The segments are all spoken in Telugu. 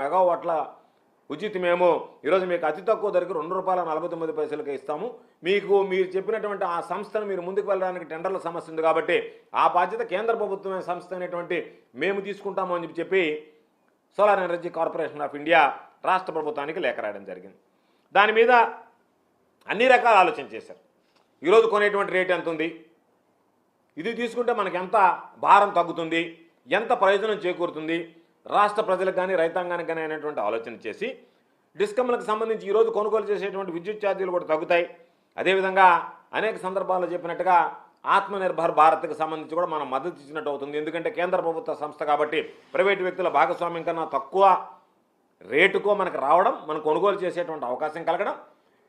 మెగావాట్ల ఉచిత మేము ఈరోజు మీకు అతి తక్కువ ధరకు ₹2.49 ఇస్తాము. మీరు చెప్పినటువంటి ఆ సంస్థను మీరు ముందుకు వెళ్ళడానికి టెండర్ల సమస్య ఉంది కాబట్టి ఆ బాధ్యత కేంద్ర ప్రభుత్వమే సంస్థ అనేటువంటి మేము తీసుకుంటాము అని చెప్పి solar energy corporation of India రాష్ట్ర ప్రభుత్వానికి లేఖ రాయడం జరిగింది. దాని మీద అన్ని రకాల ఆలోచన చేశారు. ఈరోజు కొనేటువంటి రేట్ ఎంత ఉంది, ఇది తీసుకుంటే మనకి ఎంత భారం తగ్గుతుంది, ఎంత ప్రయోజనం చేకూరుతుంది రాష్ట్ర ప్రజలకు కానీ రైతాంగానికి కానీ అనేటువంటి ఆలోచన చేసి డిస్కమ్లకు సంబంధించి ఈరోజు కొనుగోలు చేసేటువంటి విద్యుత్ ఛార్జీలు కూడా తగ్గుతాయి. అదేవిధంగా అనేక సందర్భాల్లో చెప్పినట్టుగా ఆత్మనిర్భర్ భారత్కి సంబంధించి కూడా మనం మద్దతు ఇచ్చినట్టు అవుతుంది. ఎందుకంటే కేంద్ర ప్రభుత్వ సంస్థ కాబట్టి ప్రైవేటు వ్యక్తుల భాగస్వామ్యం కన్నా తక్కువ రేటుకో మనకు రావడం, మనం కొనుగోలు చేసేటువంటి అవకాశం కలగడం,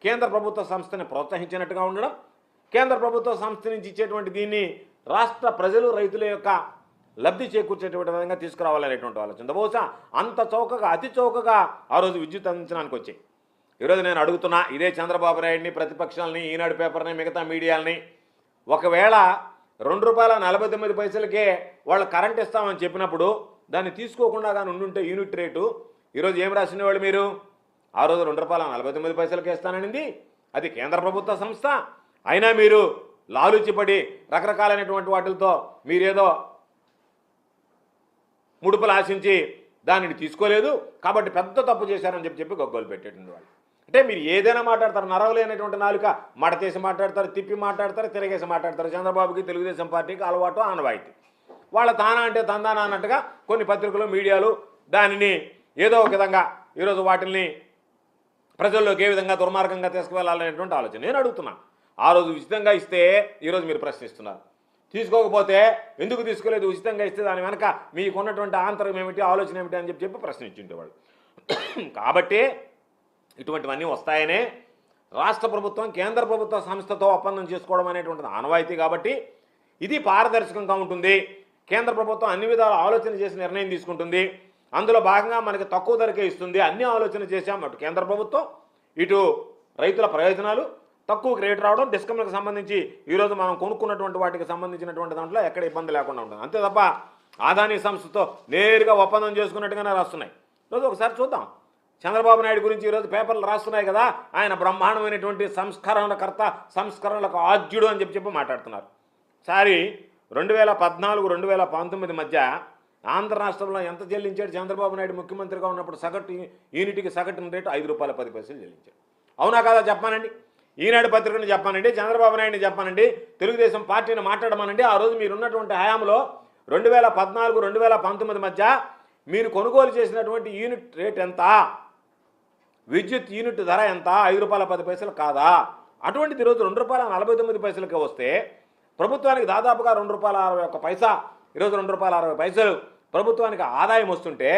కేంద్ర ప్రభుత్వ సంస్థని ప్రోత్సహించినట్టుగా ఉండడం, కేంద్ర ప్రభుత్వ సంస్థ నుంచి ఇచ్చేటువంటి దీన్ని రాష్ట్ర ప్రజలు రైతుల యొక్క లబ్ధి చేకూర్చేటువంటి విధంగా తీసుకురావాలనేటువంటి ఆలోచన. బహుశా అంత చౌకగా అతి చౌకగా ఆ రోజు విద్యుత్ అందించడానికి వచ్చాయి. ఈరోజు నేను అడుగుతున్నా ఇదే చంద్రబాబు నాయుడిని, ప్రతిపక్షాలని, ఈనాడు పేపర్ని, మిగతా మీడియాలని, ఒకవేళ ₹2.49 వాళ్ళు కరెంట్ ఇస్తామని చెప్పినప్పుడు దాన్ని తీసుకోకుండా కానీ ఉండుంటే యూనిట్ రేటు ఈరోజు ఏం రాసిన వాళ్ళు మీరు ఆ రోజు ₹2.49 ఇస్తాననింది అది కేంద్ర ప్రభుత్వ సంస్థ. అయినా మీరు లాలుచిపడి రకరకాలైనటువంటి వాటితో మీరేదో ముడుపులు ఆశించి దానిని తీసుకోలేదు కాబట్టి పెద్ద తప్పు చేశారని చెప్పి గొగ్గోలు పెట్టేటువంటి వాళ్ళు. అంటే మీరు ఏదైనా మాట్లాడతారు, నరవలేనటువంటి నాలుక మడతేసి మాట్లాడతారు, తిప్పి మాట్లాడతారు, తిరగేసి మాట్లాడతారు. చంద్రబాబుకి తెలుగుదేశం పార్టీకి అలవాటు, ఆనవాయితీ. వాళ్ళ తానా అంటే తందానా అన్నట్టుగా కొన్ని పత్రికలు, మీడియాలు దానిని ఏదో ఒక విధంగా ఈరోజు వాటిని ప్రజల్లోకి ఏ విధంగా దుర్మార్గంగా తీసుకువెళ్ళాలనేటువంటి ఆలోచన. నేను అడుగుతున్నా, ఆ రోజు ఉచితంగా ఇస్తే ఈరోజు మీరు ప్రశ్నిస్తున్నారు, తీసుకోకపోతే ఎందుకు తీసుకోలేదు, ఉచితంగా ఇస్తే దాని వెనక మీకున్నటువంటి ఆంతరం ఏమిటి, ఆలోచన ఏమిటి అని చెప్పి ప్రశ్నించుండేవాళ్ళు. కాబట్టి ఇటువంటివన్నీ వస్తాయనే రాష్ట్ర ప్రభుత్వం కేంద్ర ప్రభుత్వ సంస్థతో ఒప్పందం చేసుకోవడం అనేటువంటిది ఆనవాయితీ. కాబట్టి ఇది పారదర్శకంగా ఉంటుంది. కేంద్ర ప్రభుత్వం అన్ని విధాల ఆలోచన చేసి నిర్ణయం తీసుకుంటుంది. అందులో భాగంగా మనకి తక్కువ ధరకే ఇస్తుంది. అన్ని ఆలోచన చేశాం. అటు కేంద్ర ప్రభుత్వం, ఇటు రైతుల ప్రయోజనాలు, తక్కువ రేటు రావడం, డిస్కమ్లకు సంబంధించి ఈరోజు మనం కొనుక్కున్నటువంటి వాటికి సంబంధించినటువంటి దాంట్లో ఎక్కడ ఇబ్బంది లేకుండా ఉంటుంది. అంతే తప్ప ఆదాని సంస్థతో నేరుగా ఒప్పందం చేసుకున్నట్టుగానే రాస్తున్నాయి. ఈరోజు ఒకసారి చూద్దాం. చంద్రబాబు నాయుడు గురించి ఈరోజు పేపర్లు రాస్తున్నాయి కదా, ఆయన బ్రహ్మాండమైనటువంటి సంస్కరణకర్త, సంస్కరణలకు ఆద్యుడు అని చెప్పి మాట్లాడుతున్నారు. సారి 2014, 2019 మధ్య ఆంధ్ర రాష్ట్రంలో ఎంత చెల్లించాడు చంద్రబాబు నాయుడు ముఖ్యమంత్రిగా ఉన్నప్పుడు? సగటు యూనిట్కి సగటు రేటు ₹5.10 చెల్లించాడు. అవునా కాదా చెప్పానండి? ఈనాడు పత్రికను చెప్పానండి, చంద్రబాబు నాయుడిని చెప్పానండి, తెలుగుదేశం పార్టీని మాట్లాడమనండి. ఆ రోజు మీరున్నటువంటి హయాంలో 2014, 2019 మధ్య మీరు కొనుగోలు చేసినటువంటి యూనిట్ రేట్ ఎంత, విద్యుత్ యూనిట్ ధర ఎంత? ₹5.10 కాదా? అటువంటిది ఈరోజు ₹2.49 వస్తే ప్రభుత్వానికి దాదాపుగా ₹2.61, ఈరోజు ₹2.60 ప్రభుత్వానికి ఆదాయం వస్తుంటే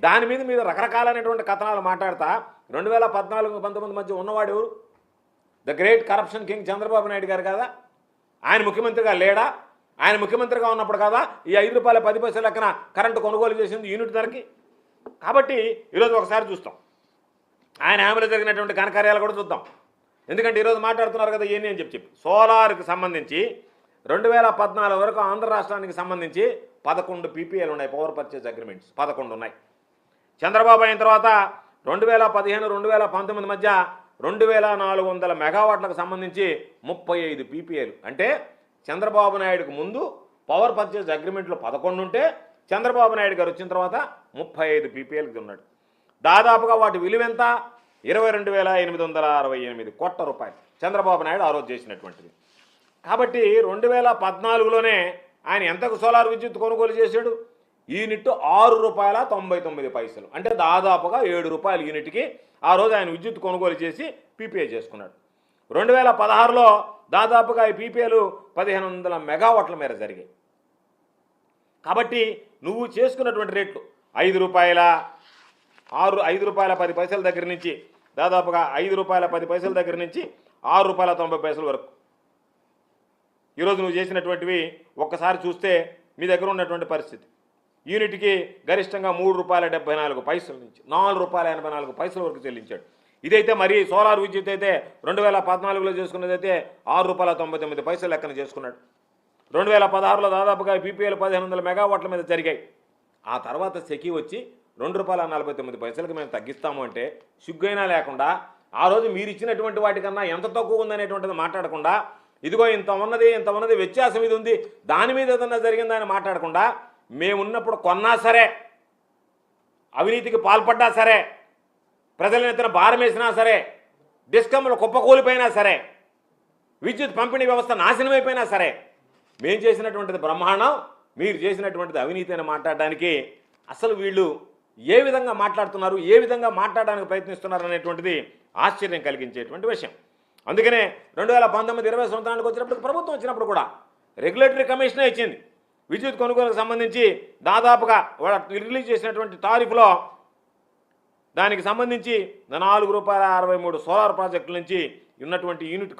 దాని మీద రకరకాలైనటువంటి కథనాలు మాట్లాడతా 2014, 2019 మధ్య ఉన్నవాడు ఎవరు? The great corruption king Chandrababu Naidu గారు కదా? ఆయన ముఖ్యమంత్రిగా లేడా? ఆయన ముఖ్యమంత్రిగా ఉన్నప్పుడు కదా ఈ ₹5.10 లెక్కన కరెంటు కొనుగోలు చేసింది యూనిట్ ధరకి. కాబట్టి ఈరోజు ఒకసారి చూస్తాం, ఆయన హామీలో జరిగినటువంటి ఘనకార్యాలు కూడా చూద్దాం. ఎందుకంటే ఈరోజు మాట్లాడుతున్నారు కదా ఇవన్నీ అని చెప్పి సోలార్కి సంబంధించి 2014 వరకు ఆంధ్ర రాష్ట్రానికి సంబంధించి 11 PPAలు ఉన్నాయి, పవర్ పర్చేజ్ అగ్రిమెంట్స్ 11 ఉన్నాయి. చంద్రబాబు అయిన తర్వాత 2015, 2019 మధ్య 2400 మెగావాట్లకు సంబంధించి 35 PPAలు. అంటే చంద్రబాబు నాయుడుకు ముందు పవర్ పర్చేజ్ అగ్రిమెంట్లు 11 ఉంటే చంద్రబాబు నాయుడు గారు వచ్చిన తర్వాత 35 PPAలకి ఉన్నాడు. దాదాపుగా వాటి విలువ ఎంత? 22,868 కోట్ల రూపాయలు చంద్రబాబు నాయుడు ఆ రోజు చేసినటువంటిది. కాబట్టి 2014లోనే ఆయన ఎంతకు సోలార్ విద్యుత్ కొనుగోలు చేశాడు? యూనిట్ ₹6.99, అంటే దాదాపుగా ₹7 యూనిట్కి ఆ రోజు ఆయన విద్యుత్ కొనుగోలు చేసి PPA చేసుకున్నాడు. 2016లో దాదాపుగా ఈ PPAలు 1500 మెగావాట్ల మేర జరిగాయి. కాబట్టి నువ్వు చేసుకున్నటువంటి రేట్లు ₹5.10 దగ్గర నుంచి దాదాపుగా ₹5.10 దగ్గర నుంచి ₹6.90 వరకు ఈరోజు నువ్వు చేసినటువంటివి ఒక్కసారి చూస్తే మీ దగ్గర ఉన్నటువంటి పరిస్థితి యూనిట్కి గరిష్టంగా ₹3.74 నుంచి ₹4.84 వరకు చెల్లించాడు. ఇదైతే మరి సోలార్ విద్యుత్ అయితే 2014లో చేసుకున్నదైతే ₹6.99 లెక్కన చేసుకున్నాడు. 2016లో దాదాపుగా PPAలు 1500 మెగావాట్ల మీద జరిగాయి. ఆ తర్వాత సెకీ వచ్చి రూ. 2.49 మేము తగ్గిస్తాము అంటే సిగ్గైనా లేకుండా ఆ రోజు మీరు ఇచ్చినటువంటి వాటికన్నా ఎంత తక్కువ ఉందనేటువంటిది మాట్లాడకుండా ఇదిగో ఇంత ఉన్నది వ్యత్యాసం ఇది ఉంది దాని మీద ఏదన్నా జరిగిందని మాట్లాడకుండా మేమున్నప్పుడు కొన్నా సరే అవినీతికి పాల్పడ్డా సరే ప్రజల నెత్తిన భారం వేసినా సరే డిస్కమ్లు కుప్పకూలిపోయినా సరే విద్యుత్ పంపిణీ వ్యవస్థ నాశనమైపోయినా సరే మేము చేసినటువంటిది బ్రహ్మాండం మీరు చేసినటువంటిది అవినీతి అని మాట్లాడడానికి అసలు వీళ్ళు ఏ విధంగా మాట్లాడుతున్నారు ఏ విధంగా మాట్లాడడానికి ప్రయత్నిస్తున్నారు అనేటువంటిది ఆశ్చర్యం కలిగించేటువంటి విషయం. అందుకనే 2019-20 సంవత్సరానికి వచ్చినప్పుడు ప్రభుత్వం వచ్చినప్పుడు కూడా రెగ్యులేటరీ కమిషనే ఇచ్చింది విద్యుత్ కొనుగోలుకు సంబంధించి దాదాపుగా రిలీజ్ చేసినటువంటి తారీఫులో దానికి సంబంధించి రూ. 4.63 సోలార్ ప్రాజెక్టుల నుంచి ఉన్నటువంటి యూనిట్